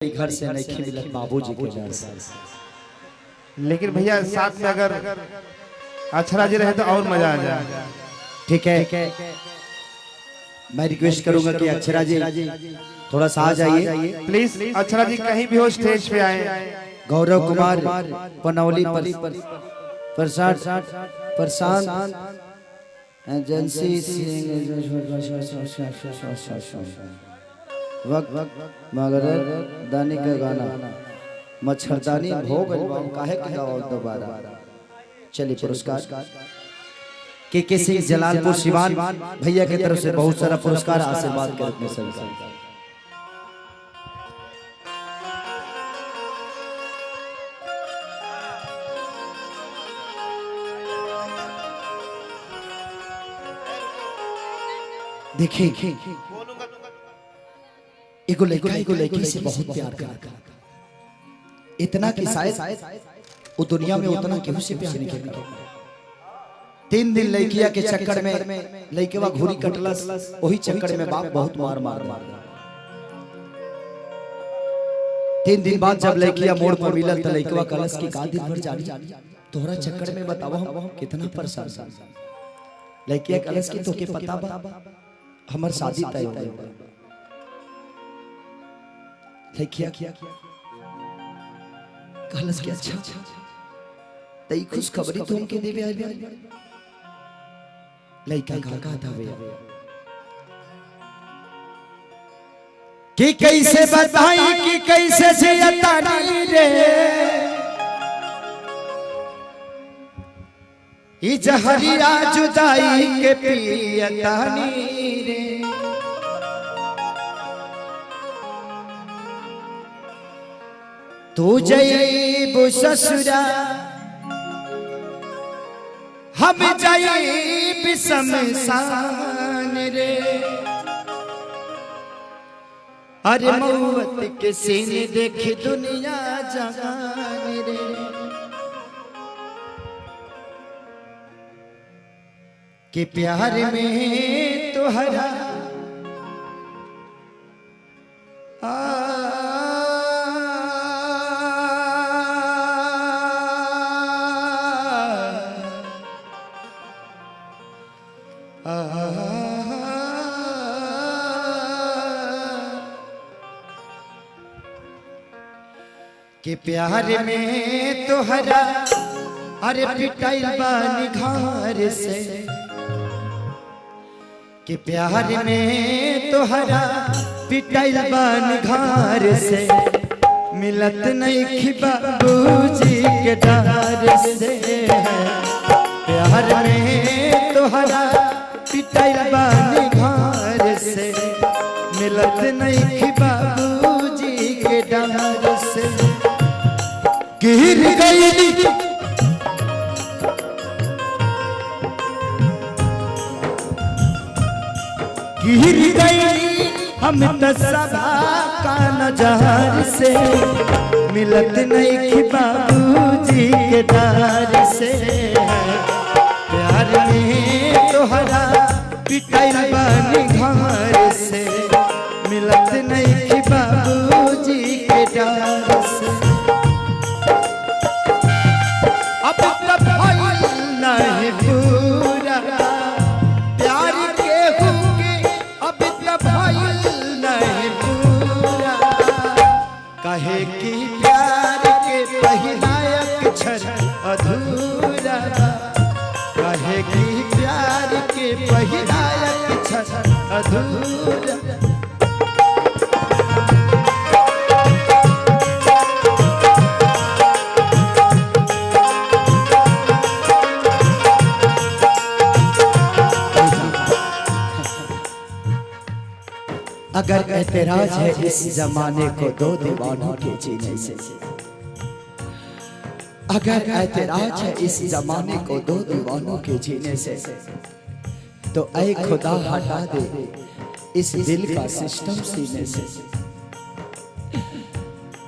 घर से नहीं मिलत बाबूजी के घर से। लेकिन भैया साथ में अगर अक्षरा जी रहे तो और मजा आ जाए। ठीक है, मैं रिक्वेस्ट करूंगा कि अक्षरा जी थोड़ा सा आ जाइए प्लीज। अक्षरा जी कहीं भी हो स्टेज पे आए। गौरव कुमार पनौली प्रसाद एजेंसी वक्त मगर दानी का गाना मच्छरदानी भोग काहे के गाओ दोबारा। चलिए पुरस्कार के सिंह जलालपुर सिवान भैया की तरफ से बहुत सारा पुरस्कार आशीर्वाद के रूप में सबका। देखिए एगो लड़की से बहुत प्यार करता, इतना कि शायद वो दुनिया में उतना केहू से प्यार नहीं करता। 3 दिन लड़किया के चक्कर में लड़केवा घुरी कटलस, वही चक्कर में बाप बहुत मार 3 दिन बाद जब लड़किया मोड़ पर मिलल तो लड़केवा कलश की का दिन भर जानी तोहरा चक्कर में बताओ हम कितना परेशान। लड़किया कलश की तो के पता बा हमार शादी तय हो गई। लड़किया कलश की अच्छा तई खुश खबरी तो हमके देवे आइल। लड़का का था भैया कि कैसे बताई कि कैसे जियतानी रे ई जहरिया जुदाई के पियतानी रे। तू जईबू ससुरा हम जईब शमशान रे। अरे मौत के सीने देख दुनिया जहान रे। कि प्यार में तोहरा कि प्यार में तोहरा अरे पिटाइल बानी घर से। कि प्यार में तोहरा पिटाइल बानी घर से मिलत नहीं खी बाबूजी के डर से। प्यार में तोहरा पिटाइल बानी घर से मिलत नहीं खी बाबूजी के डर से। गिर गई गिर गई हम तसबा का नजर से मिलत नहीं कि बाबूजी के डर से। प्यार में तोहरा पिटाइल बानी घर से मिलत नहीं कि बाबूजी के डर से। अब तक नहीं पूरा प्यार के हुके अब तक नहीं पूरा। कहे कि प्यार के पहिला अक्षर अधूरा। कहे कि प्यार के पहिला अक्षर अधूरा। अगर एतराज है इस जमाने को 2 दीवानों के जीने से। अगर एतराज है इस जमाने को 2 दीवानों के जीने से तो ऐ खुदा हटा दे इस दिल का सिस्टम सीने से।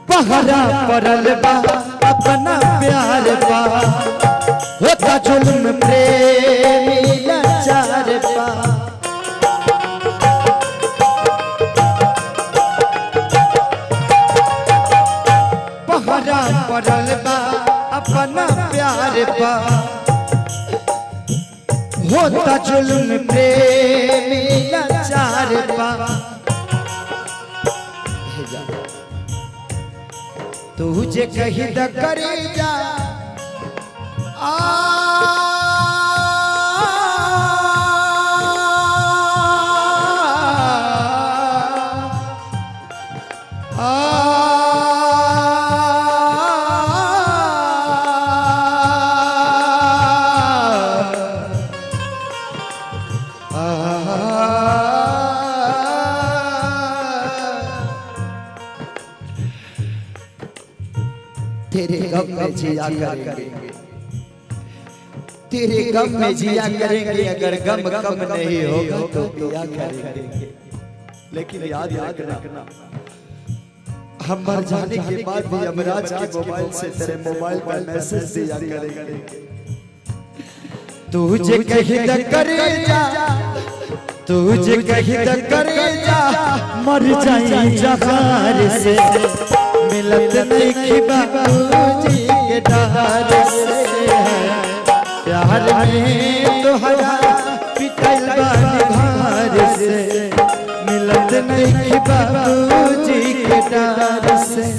पहरा परल बा अपना प्यार पा होता जुल्म प्रेमी लाचार पा। पा होता जुल्म प्रेमी लाचार पा तुझे कही द करे जा तेरे गम में जिया करेंगे, तेरे गम में जिया करेंगे, अगर गम कम नहीं होगा तो पिया करेंगे। लेकिन याद रखना हम मर जाने के बाद भी यमराज के मोबाइल से तेरे मोबाइल पर मैसेज दिया करेंगे। तुझे कहीं न करे जा, तुझे कहीं न करे जा, मर जाए जहार से मिलत नहीं कि बाबूजी के डर से प्यार में तोहरा पिटल बानी घर से मिलत नहीं कि बाबूजी के डर से।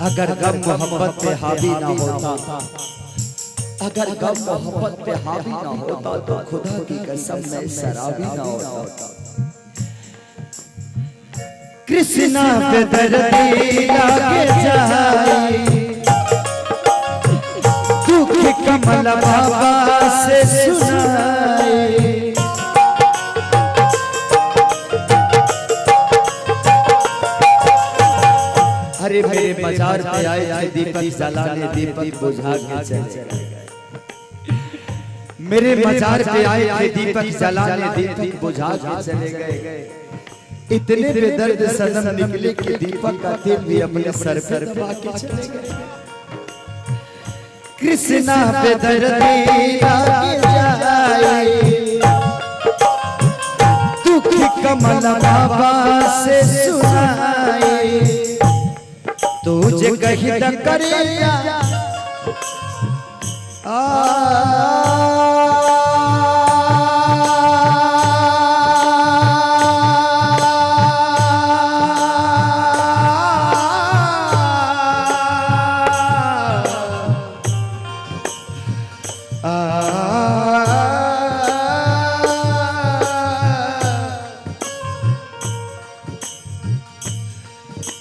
अगर गम मोहब्बत पे हावी ना होता, अगर गम मोहब्बत पे हावी ना होता तो खुदा की कसम मैं शराबी ना होता। कृष्णा पे दर्दी लागे जाए, दुख कमल बाबा से सुनाए। अरे मेरे बाजार पे आए थे दीपक जलाने, दीपक बुझा के चले गए। मेरे बाजार पे आए थे दीपक जलाने, दीपक बुझा के चले गए। इतने बेदर्द सनम निकले कि दीपक का दिल भी अपने सर पर दबा के चले गए। कृष्णा पे दर्दी लागे जाए, दुख कमल बाबा से सुनाए। तुझे कहीं न करेगा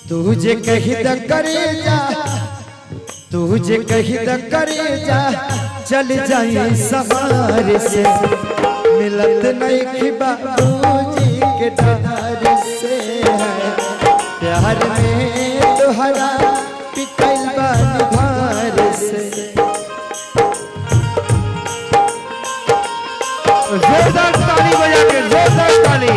तुझे कहीं न करे जा, तुझे कहीं न करे जा, चल जाए सवार से मिलत नहीं कि बाबूजी के डर से प्यार में तोहरा पिटल बानी घर से। जोरदार ताली बजा के, जोरदार ताली।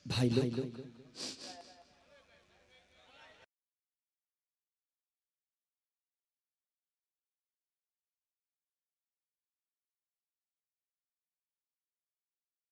भाई लोग